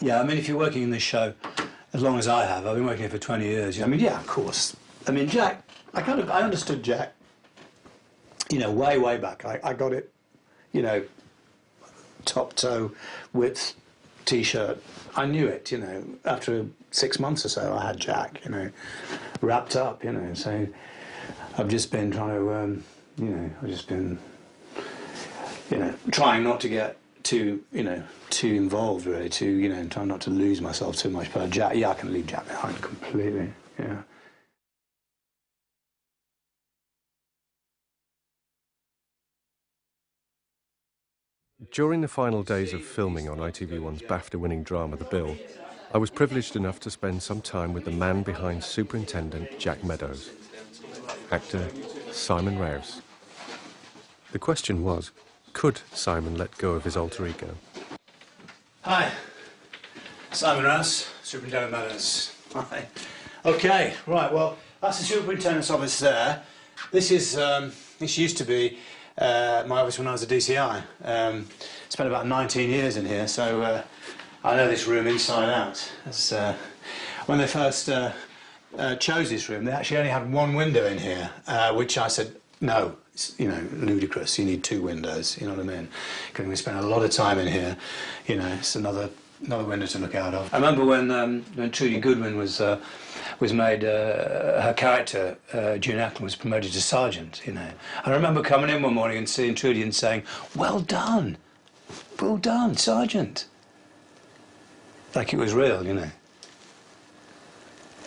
Yeah, I mean, if you're working in this show as long as I have, I've been working here for 20 years. I mean, yeah, of course. I mean, Jack, I understood Jack, you know, way back. I got it, you know, top toe width T-shirt. I knew it, you know. After 6 months or so, I had Jack, you know, wrapped up, you know. So I've just been trying to, you know, I've just been, you know, trying not to get too, you know, too involved, really, you know, trying not to lose myself too much. But Jack, yeah, I can leave Jack behind completely, yeah. During the final days of filming on ITV1's BAFTA-winning drama The Bill, I was privileged enough to spend some time with the man behind Superintendent Jack Meadows, actor Simon Rouse. The question was, could Simon let go of his alter ego? Hi, Simon Rouse, Superintendent Meadows. Hi. Okay, right, well, that's the Superintendent's office there. This is, this used to be my office when I was a DCI. Spent about 19 years in here, so I know this room inside out. As, when they first chose this room, they actually only had one window in here, which I said, no, it's, you know, ludicrous. You need 2 windows, you know what I mean? Because we spent a lot of time in here, you know, it's another window to look out of. I remember when Trudy Goodwin was made, her character, June Ackland, was promoted to sergeant, you know. I remember coming in one morning and seeing Trudy and saying, well done, sergeant. Like it was real, you know.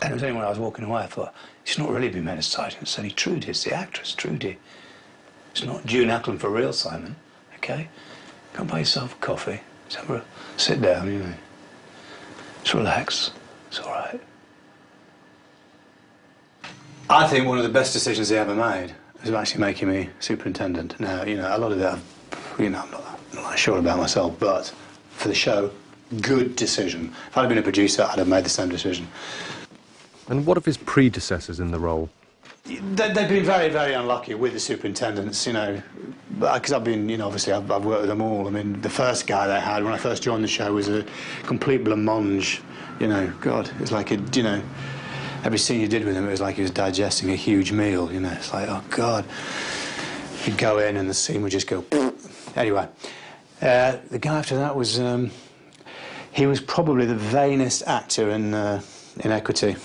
And it was only when I was walking away I thought, she's not really been made a sergeant, it's only Trudy, it's the actress, Trudy. It's not June Ackland for real, Simon, okay? Go and buy yourself a coffee, sit down, you know. Just relax, it's all right. I think one of the best decisions he ever made was actually making me superintendent. Now, you know, a lot of that, you know, I'm not sure about myself, but for the show, good decision. If I'd have been a producer, I'd have made the same decision. And what of his predecessors in the role? They've been very unlucky with the superintendents, you know, because I've been, you know, obviously I've worked with them all. I mean, the first guy they had when I first joined the show was a complete blancmange, you know, God, it was like, you know, every scene you did with him, it was like he was digesting a huge meal, you know, it's like, oh God. You'd go in and the scene would just go, anyway. The guy after that was, he was probably the vainest actor in Equity.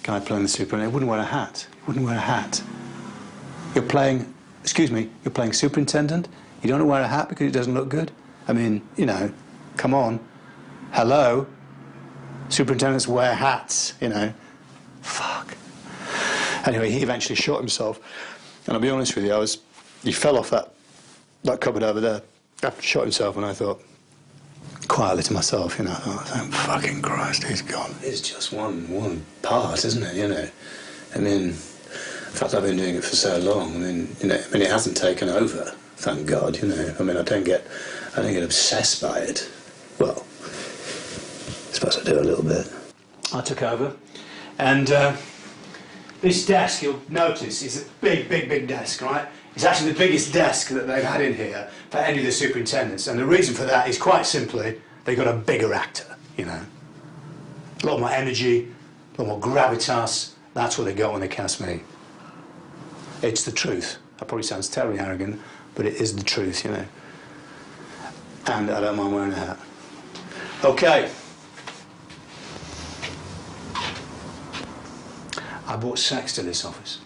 Guy playing the superintendent, he wouldn't wear a hat. He wouldn't wear a hat. You're playing, excuse me, you're playing superintendent? You don't wear a hat because it doesn't look good? I mean, you know, come on. Hello? Superintendents wear hats, you know. Fuck. Anyway, he eventually shot himself. And I'll be honest with you, he fell off that cupboard over there. After he shot himself, and I thought, quietly to myself, you know, I thought, fucking Christ, he's gone. It's just one part, isn't it, you know? I mean, in fact, I've been doing it for so long, I mean, you know, it hasn't taken over, thank God, you know. I mean, I don't get obsessed by it. Well, I suppose I do a little bit. I took over, and this desk, you'll notice, is a big desk, right? It's actually the biggest desk that they've had in here for any of the superintendents, and the reason for that is quite simply they got a bigger actor, you know. A lot more energy, a lot more gravitas. That's what they got when they cast me. It's the truth. That probably sounds terribly arrogant, but it is the truth, you know. And I don't mind wearing a hat. Okay. I brought sex to this office.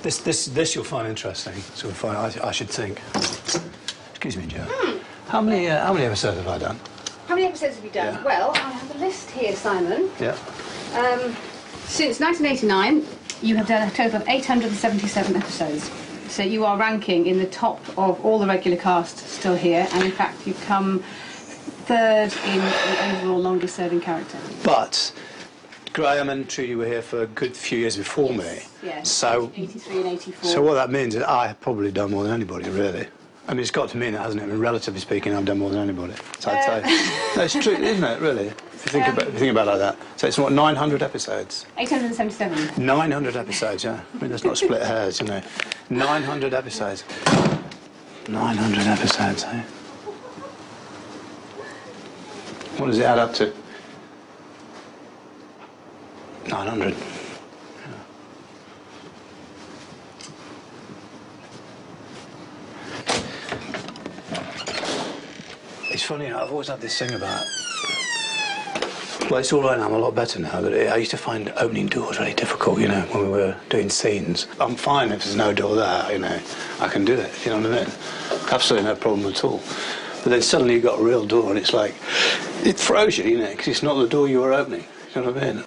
This you'll find interesting. So I should think. Excuse me, Joe. How many episodes have I done? How many episodes have you done? Yeah. Well, I have a list here, Simon. Yeah. Since 1989, you have done a total of 877 episodes. So you are ranking in the top of all the regular cast still here, and in fact you've come third in the overall longest serving character. But Graham and Trudy were here for a good few years before me. Yes, so 83 and 84. So what that means is I have probably done more than anybody, really. I mean, it's got to mean that, hasn't it? I mean, relatively speaking, I've done more than anybody. So I'd say. No, it's true, isn't it, really? If you think about it like that. So it's what, 900 episodes? 877. 900 episodes, yeah. I mean, let's not split hairs, you know. 900 episodes. 900 episodes, eh? What does it add up to? 900. It's funny, I've always had this thing about... Well, it's all right now, I'm a lot better now, but I used to find opening doors really difficult, you know, when we were doing scenes. I'm fine if there's no door there, you know, I can do it, you know what I mean? Absolutely no problem at all. But then suddenly you've got a real door and it's like, it throws you, you know, because it's not the door you were opening, you know what I mean? In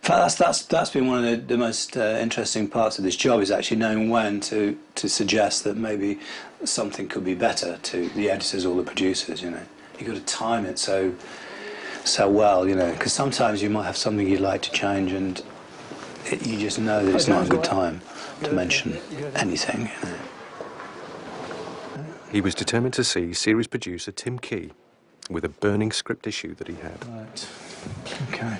fact, that's been one of the most interesting parts of this job, is actually knowing when to suggest that maybe something could be better to the editors or the producers, you know. You've got to time it so well, you know, because sometimes you might have something you'd like to change and you just know that it's not a good time to mention anything, you know. He was determined to see series producer Tim Key with a burning script issue that he had. Right. Okay.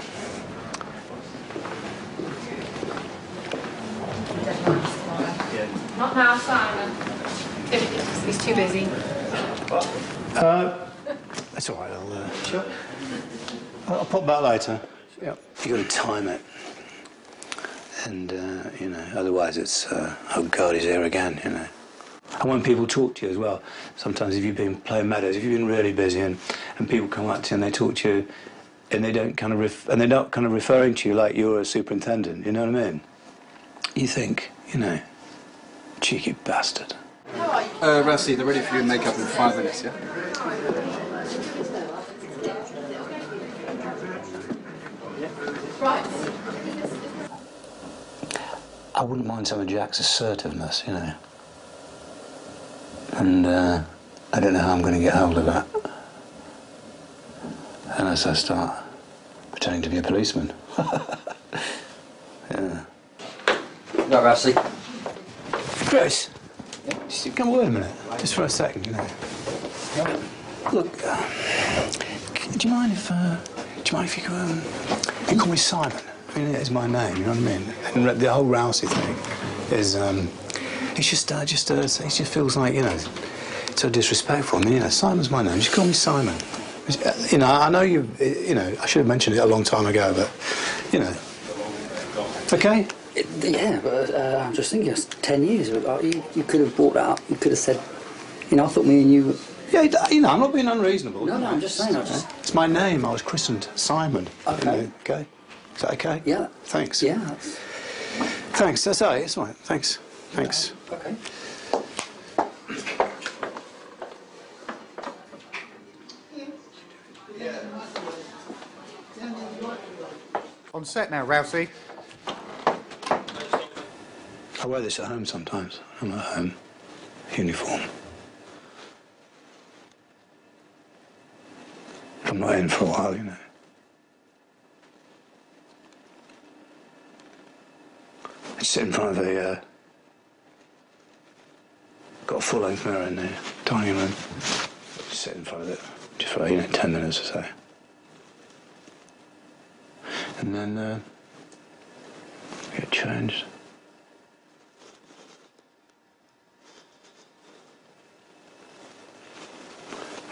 Not now, Simon. He's too busy. That's all right, sure. I'll pop back later. Yep. You've got to time it. And, you know, otherwise it's, oh God, he's here again, you know. And when people talk to you as well, sometimes if you've been playing Meadows, if you've been really busy and people come up to you and they talk to you and they don't kind of they're not kind of referring to you like you're a superintendent, you know what I mean? You think, you know, cheeky bastard. Rusty, they're ready for your makeup in 5 minutes, yeah? Right. I wouldn't mind some of Jack's assertiveness, you know. And I don't know how I'm going to get hold of that unless I start pretending to be a policeman. Yeah. No, Rusty. Chris, just come wait a minute, just for a second, you know. Look, do you mind if you call me Simon? I mean, it's my name, you know what I mean? And the whole Rousey thing is, it just feels like, you know, so disrespectful. I mean, you know, Simon's my name. Just call me Simon. You know, I know you know, I should have mentioned it a long time ago, but, you know. Okay? Yeah, but I'm just thinking, it's 10 years. You could have brought that up. You could have said, you know, I thought me and you... Yeah, you know, I'm not being unreasonable. No, I'm just saying. It's my name. I was christened Simon. Okay. You know, okay? Is that okay? Yeah. Thanks. Yeah. Thanks. That's all right. It's all right. Thanks. Thanks. Okay. On set now, Rousey. I wear this at home sometimes. I'm at home. Uniform. I'm not in for a while, you know. I sit in front of a... got a full-length mirror in the dining room. Sit in front of it just for, you know, 10 minutes or so. And then get changed.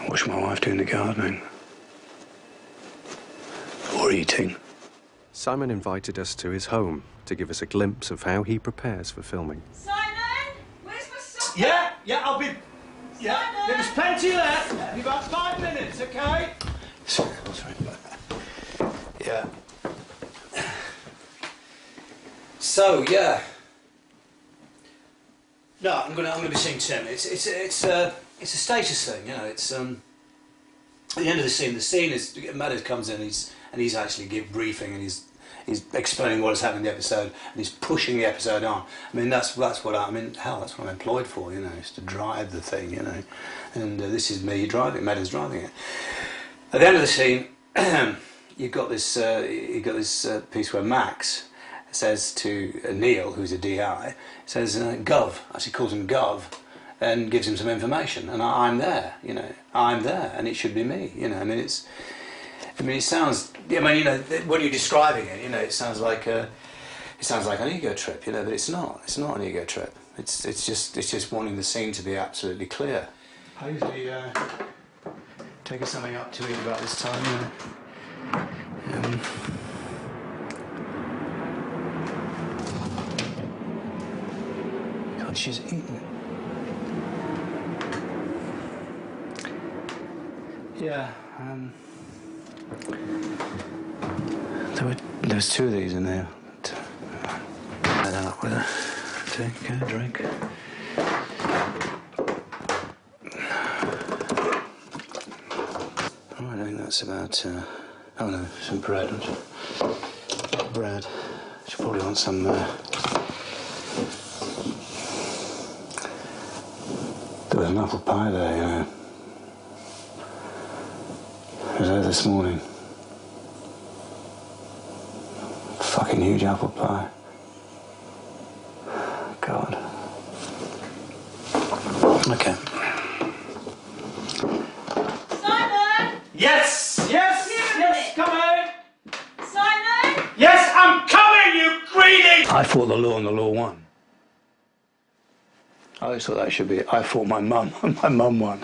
I watch my wife doing the gardening. Or eating. Simon invited us to his home to give us a glimpse of how he prepares for filming. Simon, where's my supper? Yeah, I'll be... Yeah, Simon! there's plenty left. Be about 5 minutes, okay? Sorry. Yeah. So, yeah. No, I'm gonna be seeing Tim. It's a status thing, you know. It's at the end of the scene is Meadows comes in and he's actually give briefing and he's explaining what has happened in the episode and he's pushing the episode on. I mean that's what that's what I'm employed for, you know, is to drive the thing, you know. And this is me driving, Meadows driving it. At the end of the scene, you've got this piece where Max says to Neil, who's a DI, says Gov, actually calls him Gov, and gives him some information, and I'm there, you know, I'm there, and it should be me, you know. I mean, it sounds, I mean, you know, when you're describing it, you know, it sounds like an ego trip, you know, but it's not an ego trip. It's just wanting the scene to be absolutely clear. I usually take her something up to eat about this time. God, she's eaten. Yeah. There was two of these in there. Head out with her. Take a drink. Oh, I think that's about. Oh no, some bread. Bread. She probably wants some. There was an apple pie there, you know. It was there this morning. Fucking huge apple pie. God. Okay. Simon! Yes! Yes! Yes! Come in! Simon! Yes, I'm coming, you greedy! I fought the law and the law won. I always thought that should be it. I fought my mum and my mum won.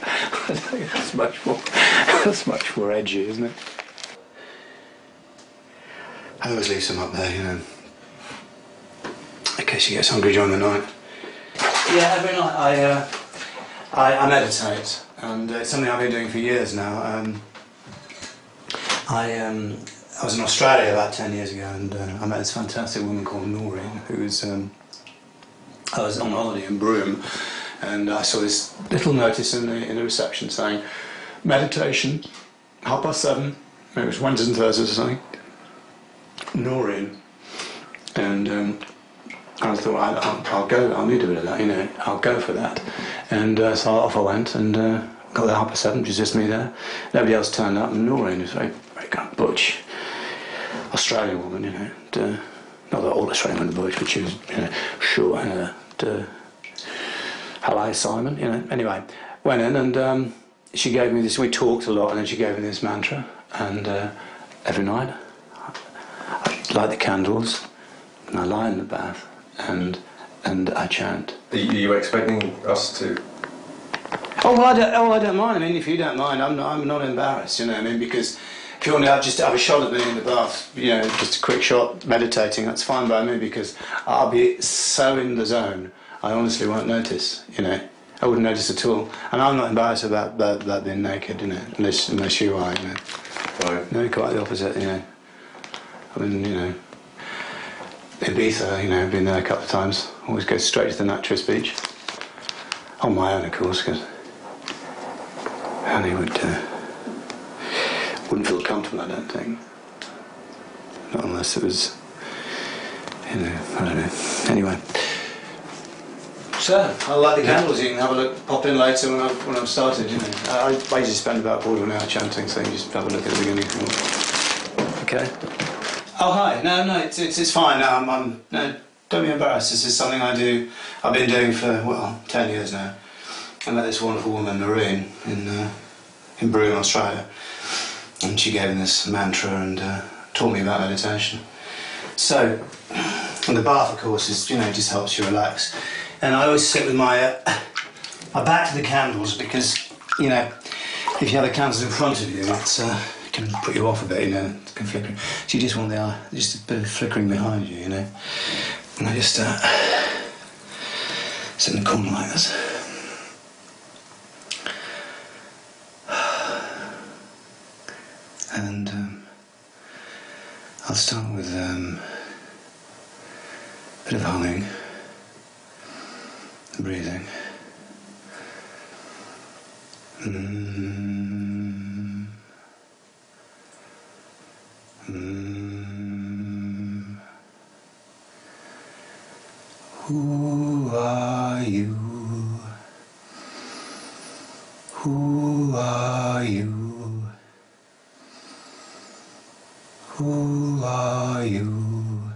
I think that's much more edgy, isn't it? I always leave some up there, you know, in case she gets hungry during the night. Yeah, every night I meditate, and it's something I've been doing for years now. I was in Australia about 10 years ago, and I met this fantastic woman called Noreen, who's I was on holiday in Broome, and I saw this little notice in the reception saying, meditation, 7:30. It was Wednesdays and Thursdays or something. Noreen, and I thought I'll go. I'll need a bit of that, you know. I'll go for that, and so off I went and got there 7:30. It was just me there. Nobody else turned up, and Noreen was very, very kind of butch Australian woman, you know. And, not that all Australian women are butch, but she was, you know, short hair. Hello, Simon. You know. Anyway, went in and she gave me this. We talked a lot, and then she gave me this mantra, and every night. I light the candles, and I lie in the bath, and I chant. Are you expecting us to? Oh well, I don't mind. I mean, if you don't mind, I'm not embarrassed. You know, I mean, because if you want to have a shot at me in the bath, you know, just a quick shot, meditating, that's fine by me, because I'll be so in the zone, I honestly won't notice. You know, I wouldn't notice at all, and I'm not embarrassed about being naked. You know, unless you are. You know, Right. No, quite the opposite. You know. I mean, you know, Ibiza, you know, been there a couple of times. Always go straight to the naturist beach. On my own, of course, because Annie wouldn't feel comfortable, I don't think. Not unless it was, you know, I don't know. Anyway. So, I light the candles. You can have a look, pop in later when I've started, you know. I usually spend about 40 an hour chanting, so you just have a look at the beginning. Okay? Oh, hi. No, it's fine. No, no, don't be embarrassed. This is something I do. I've been doing for, well, 10 years now. I met this wonderful woman, Noreen, in Broome, Australia. And she gave me this mantra and taught me about meditation. So, and the bath, of course, is, you know, just helps you relax. And I always sit with my back to the candles because, you know, if you have the candles in front of you, it's... can put you off a bit, you know, it can flicker. So you just want just a bit of flickering behind you, you know. And I just sit in the corner like this. And I'll start with a bit of humming and breathing. Who are you? Who are you? Who are you?